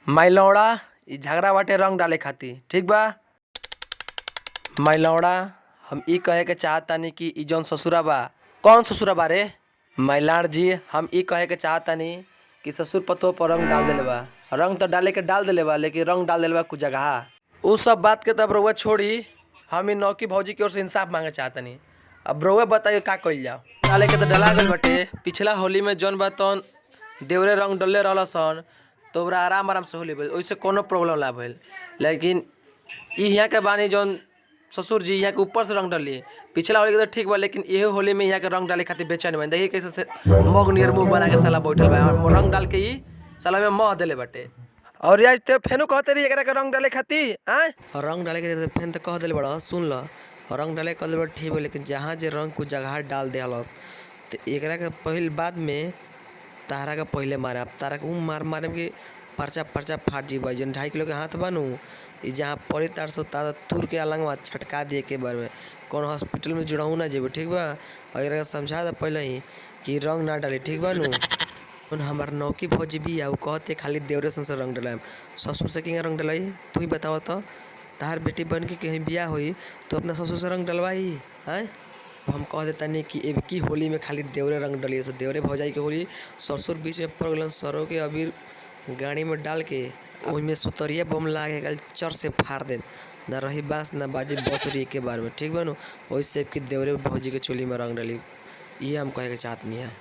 माई लौड़ा इ झगड़ा बाटे रंग डाले खातिर, ठीक बा। माई लौड़ा हम ई कहे के चाहतानी कि इ जौन ससुरा बा, कौन ससुरा बा रे? माई लाड़ जी हम ई कहे के चाहतानी कि ससुर पतोह पर रंग डाल देले बा। रंग तो डाले के डाल देले बा, लेकिन रंग डाल देले बा कुछ जगह। उ सब बात के तब रउआ छोड़ी, हम इ नौकी भौजी की ओर से इंसाफ मांगे चाहतनी। अब रउआ बताइए का कइल जाओ। डाले के तो डला गइल बाटे। पिछला होली में जौन बा तौन देवरे रंग डलले रहलसन तो ओकरा आराम आराम से होली भइल, ओइसे कोनो प्रॉब्लम ना भइल। लेकिन इ यहाँ के बानी जौन ससुर जी यहाँ के ऊपर से रंग डली। पिछला होली के तो ठीक बा, लेकिन इहे होली में यहाँ के रंग डाले खातिर बेचैन बा। देखिए कैसे से मग नियर मुंह बना के साला बैठल बा और रंग डाल के इ साला में मह देले बाटे। और आज ते फेनो कहते रही एकरा के रंग डाले खातिर आय रंग डाले के फेन तो कह दिल बड़ा सुन ल। रंग डाले कह दिल ठीक बा, लेकिन जहाँ जे रंग कुछ जगह डाल दियालस तो एकरा के पहिल बाद में तारा के पहले मारे। अब तारा के मार मारे कि पर्चा पर्चा फाट जीबा। जन 2.5 किलो के हाथ बनू इ जहाँ पड़ी तार सो तारा तुर के अलंगवा छटका दिए के बार में कौन हॉस्पिटल में जुड़ाऊ ना जेबे, ठीक बा। और एकरा के समझा दे पहले ही कि रंग ना डाली, ठीक बा नु। उन हमार नौकी भौजी भी आ कहते खाली देवरे सन से रंग डलाएम, ससुर से किंगा रंग डलाई? तू ही बताओ तो। तार बेटी बन के कहीं बियाह हुई तो अपना ससुर से रंग डलवाई है? हम कह देता नहीं कि अब की होली में खाली देवरे रंग डलिए से देवरे भौजाई के होली। ससुर बीच में पड़ गलन, सरों के अबीर गाड़ी में डाल के ओहिमे सुतरिया बम लागे गल चर से फाड़ दे। ना रही बांस ना बाजी बसुरी के बार में, ठीक बा नु। वही से कि देवरे भौजी के चोली में रंग डली, ये हम कहे के चाहत नहीं है।